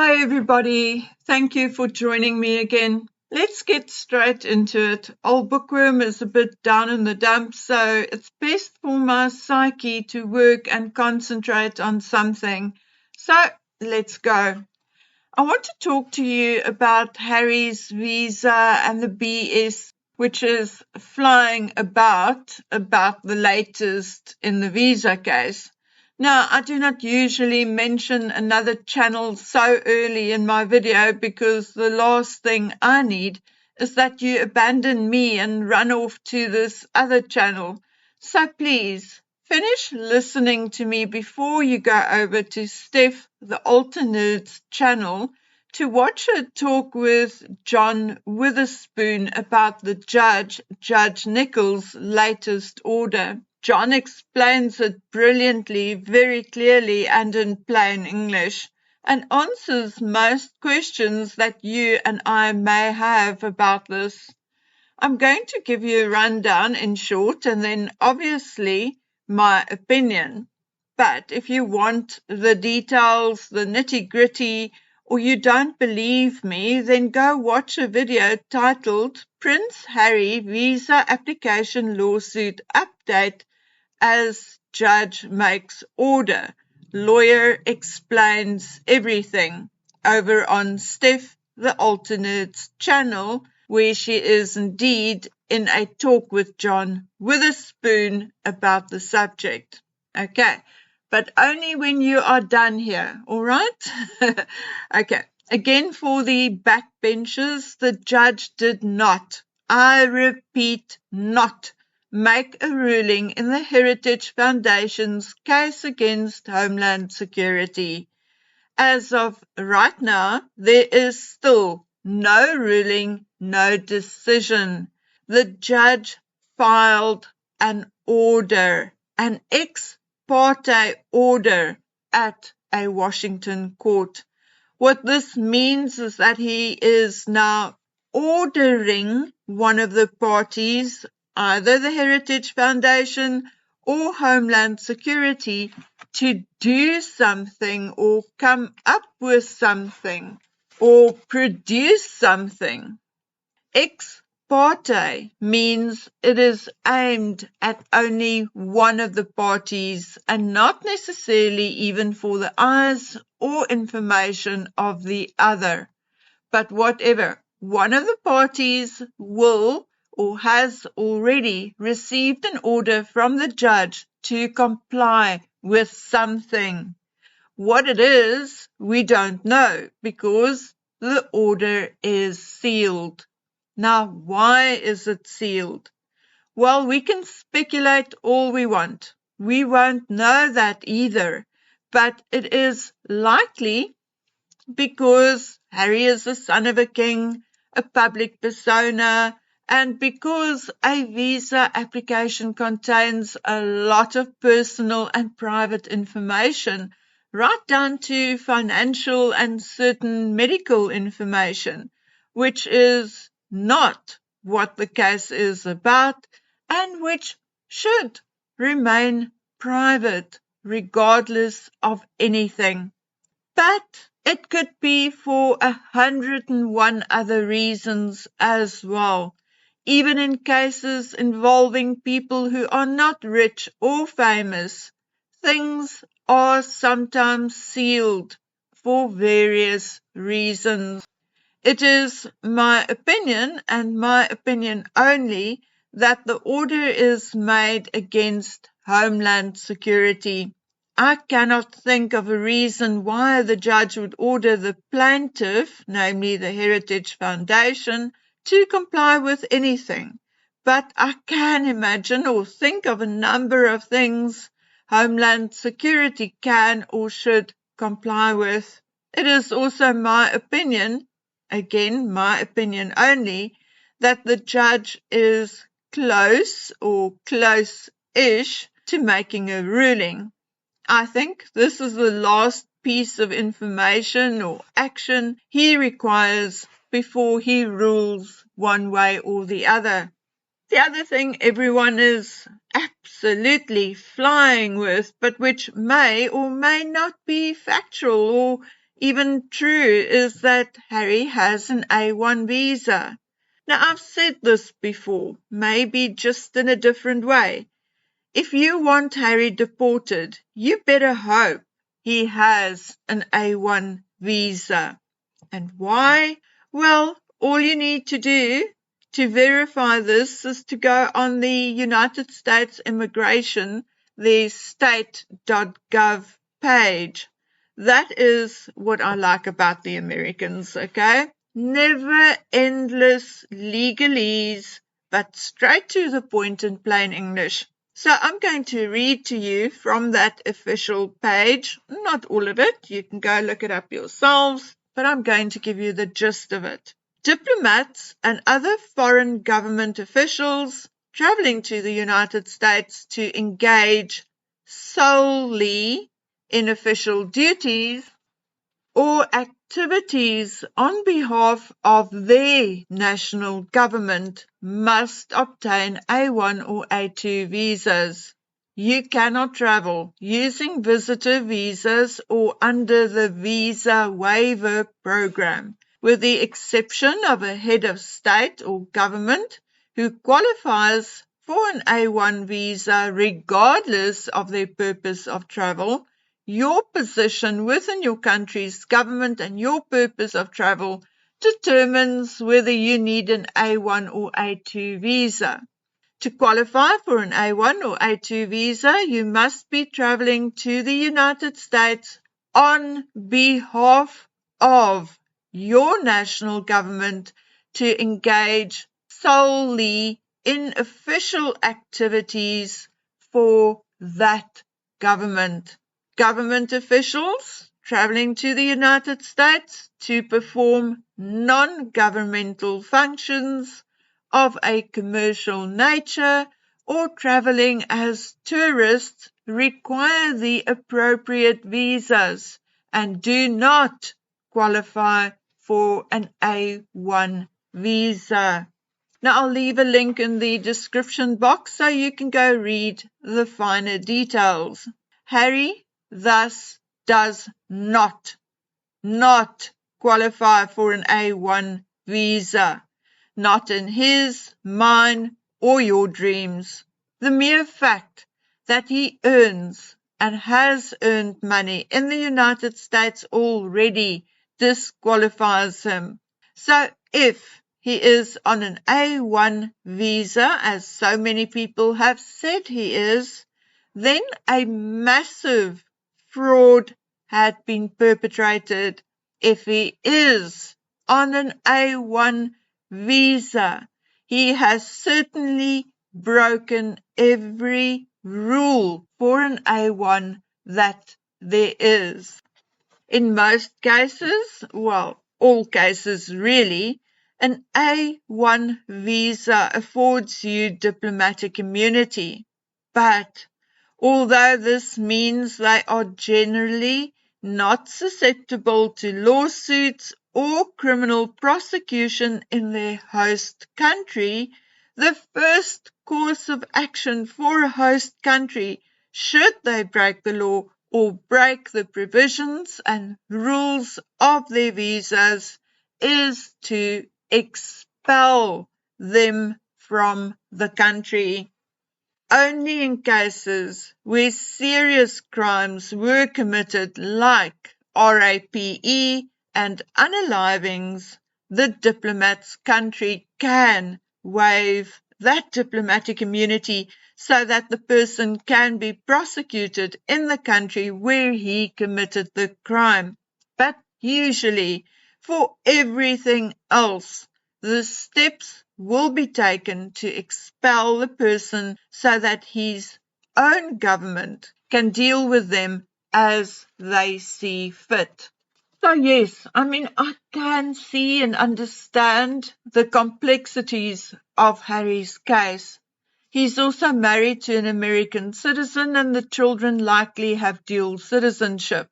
Hi everybody, thank you for joining me again. Let's get straight into it. Old Bookworm is a bit down in the dumps, so it's best for my psyche to work and concentrate on something. So let's go. I want to talk to you about Harry's visa and the BS, which is flying about the latest in the visa case. Now, I do not usually mention another channel so early in my video because the last thing I need is that you abandon me and run off to this other channel. So please, finish listening to me before you go over to Stef the Alter Nerd's channel to watch her talk with John Witherspoon about the Judge Nichols' latest order. John explains it brilliantly, very clearly, and in plain English, and answers most questions that you and I may have about this. I'm going to give you a rundown in short and then obviously my opinion. But if you want the details, the nitty-gritty, or you don't believe me, then go watch a video titled Prince Harry Visa Application Lawsuit Update as Judge Makes Order. Lawyer explains everything over on Stef the Alter Nerd's channel, where she is indeed in a talk with John Witherspoon about the subject. Okay, but only when you are done here, all right? Okay, again for the backbenchers, the judge did not, I repeat, not make a ruling in the Heritage Foundation's case against Homeland Security. As of right now, there is still no ruling, no decision. The judge filed an order, an ex parte order at a Washington court. What this means is that he is now ordering one of the parties, either the Heritage Foundation or Homeland Security, to do something or come up with something or produce something. Ex parte means it is aimed at only one of the parties and not necessarily even for the eyes or information of the other. But whatever, one of the parties will or has already received an order from the judge to comply with something. What it is, we don't know because the order is sealed. Now, why is it sealed? Well, we can speculate all we want. We won't know that either, but it is likely because Harry is the son of a king, a public persona, and because a visa application contains a lot of personal and private information, right down to financial and certain medical information, which is not what the case is about and which should remain private regardless of anything. But it could be for 101 other reasons as well, even in cases involving people who are not rich or famous. Things are sometimes sealed for various reasons. It is my opinion, and my opinion only, that the order is made against Homeland Security. I cannot think of a reason why the judge would order the plaintiff, namely the Heritage Foundation, to comply with anything. But I can imagine or think of a number of things Homeland Security can or should comply with. It is also my opinion, again my opinion only, that the judge is close or close-ish to making a ruling. I think this is the last piece of information or action he requires before he rules one way or the other. The other thing everyone is absolutely flying with, but which may or may not be factual or Even true is that Harry has an A1 visa. Now, I've said this before, maybe just in a different way. If you want Harry deported, you better hope he has an A1 visa. And why? Well, all you need to do to verify this is to go on the United States Immigration, the state.gov page. That is what I like about the Americans, okay? Never endless legalese, but straight to the point in plain English. So I'm going to read to you from that official page. Not all of it. You can go look it up yourselves, but I'm going to give you the gist of it. Diplomats and other foreign government officials traveling to the United States to engage solely in official duties or activities on behalf of their national government must obtain A1 or A2 visas. You cannot travel using visitor visas or under the visa waiver program, with the exception of a head of state or government who qualifies for an A1 visa regardless of their purpose of travel. Your position within your country's government and your purpose of travel determines whether you need an A1 or A2 visa. To qualify for an A1 or A2 visa, you must be traveling to the United States on behalf of your national government to engage solely in official activities for that government. Government officials traveling to the United States to perform non-governmental functions of a commercial nature or traveling as tourists require the appropriate visas and do not qualify for an A1 visa. Now, I'll leave a link in the description box so you can go read the finer details. Harry thus does not qualify for an A1 visa. Not in his, mine, or your dreams. The mere fact that he earns and has earned money in the United States already disqualifies him. So if he is on an A1 visa, as so many people have said he is, then a massive fraud had been perpetrated. If he is on an A1 visa, he has certainly broken every rule for an A1 that there is. In most cases, well, all cases really, an A1 visa affords you diplomatic immunity. But although this means they are generally not susceptible to lawsuits or criminal prosecution in their host country, the first course of action for a host country, should they break the law or break the provisions and rules of their visas, is to expel them from the country. Only in cases where serious crimes were committed, like RAPE and unalivings, the diplomat's country can waive that diplomatic immunity so that the person can be prosecuted in the country where he committed the crime. But usually, for everything else, the steps will be taken to expel the person so that his own government can deal with them as they see fit. So yes, I can see and understand the complexities of Harry's case. He's also married to an American citizen and the children likely have dual citizenship.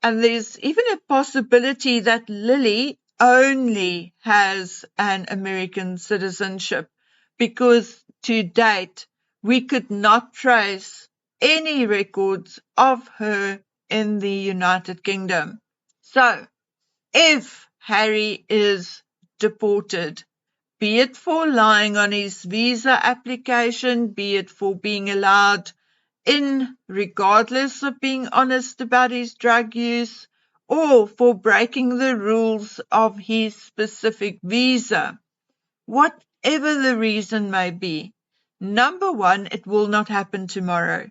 And there's even a possibility that Lily only has an American citizenship because to date we could not trace any records of her in the United Kingdom. So, if Harry is deported, be it for lying on his visa application, be it for being allowed in regardless of being honest about his drug use, or for breaking the rules of his specific visa, whatever the reason may be, number one, it will not happen tomorrow.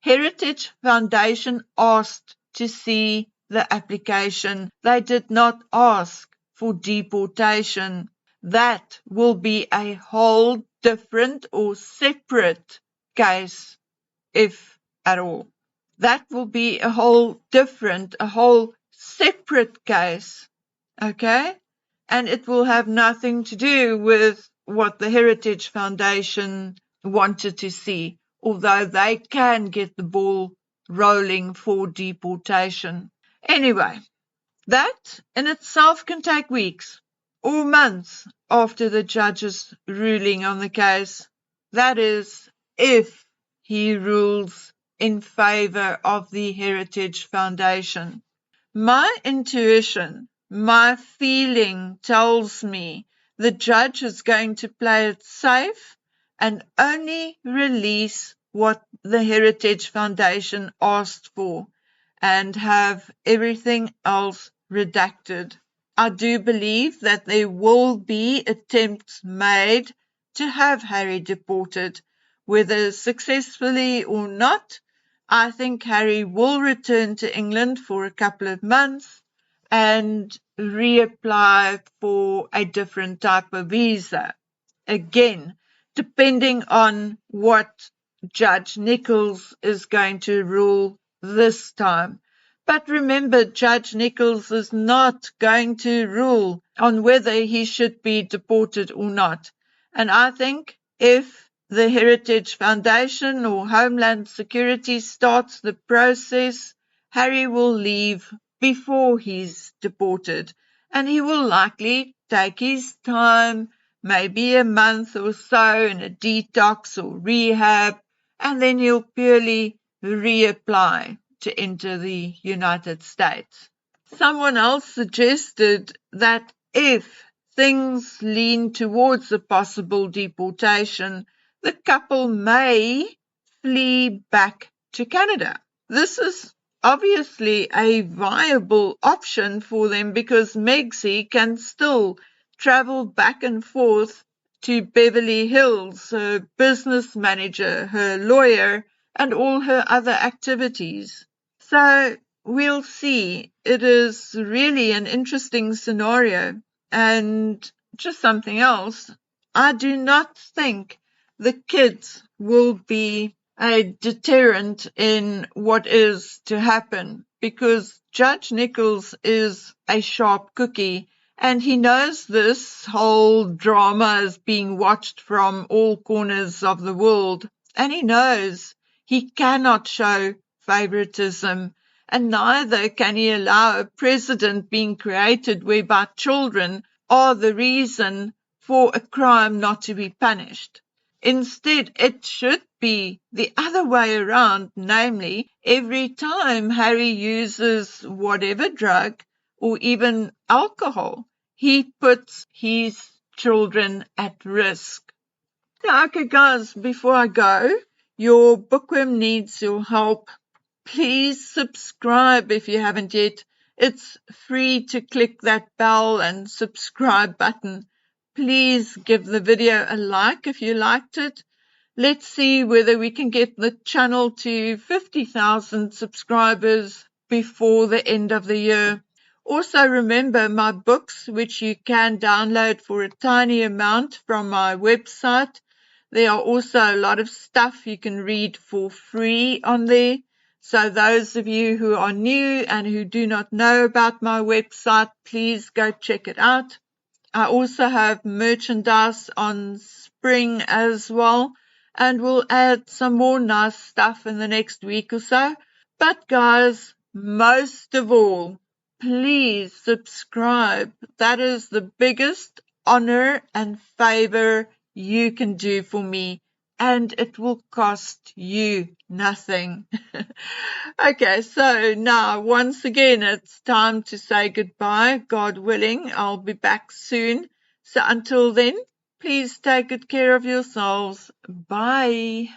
Heritage Foundation asked to see the application. They did not ask for deportation. That will be a whole different or separate case, if at all. That will be a whole separate case, okay? And it will have nothing to do with what the Heritage Foundation wanted to see, although they can get the ball rolling for deportation. Anyway, that in itself can take weeks or months after the judge's ruling on the case. That is, if he rules in favor of the Heritage Foundation. My intuition, my feeling tells me the judge is going to play it safe and only release what the Heritage Foundation asked for and have everything else redacted. I do believe that there will be attempts made to have Harry deported, whether successfully or not. I think Harry will return to England for a couple of months and reapply for a different type of visa. Again, depending on what Judge Nichols is going to rule this time. But remember, Judge Nichols is not going to rule on whether he should be deported or not. And I think if the Heritage Foundation or Homeland Security starts the process, Harry will leave before he's deported. And he will likely take his time, maybe a month or so in a detox or rehab, and then he'll purely reapply to enter the United States. Someone else suggested that if things lean towards a possible deportation, the couple may flee back to Canada. This is obviously a viable option for them because Megsy can still travel back and forth to Beverly Hills, her business manager, her lawyer, and all her other activities. So we'll see. It is really an interesting scenario. And just something else, I do not think the kids will be a deterrent in what is to happen, because Judge Nichols is a sharp cookie and he knows this whole drama is being watched from all corners of the world, and he knows he cannot show favoritism, and neither can he allow a precedent being created whereby children are the reason for a crime not to be punished. Instead, it should be the other way around, namely, every time Harry uses whatever drug or even alcohol, he puts his children at risk. Okay, guys, before I go, your bookworm needs your help. Please subscribe if you haven't yet. It's free to click that bell and subscribe button. Please give the video a like if you liked it. Let's see whether we can get the channel to 50,000 subscribers before the end of the year. Also remember my books, which you can download for a tiny amount from my website. There are also a lot of stuff you can read for free on there. So those of you who are new and who do not know about my website, please go check it out. I also have merchandise on spring as well, and we'll add some more nice stuff in the next week or so. But guys, most of all, please subscribe. That is the biggest honor and favor you can do for me. and it will cost you nothing. Okay, so now once again, it's time to say goodbye. God willing, I'll be back soon. So until then, please take good care of yourselves. Bye.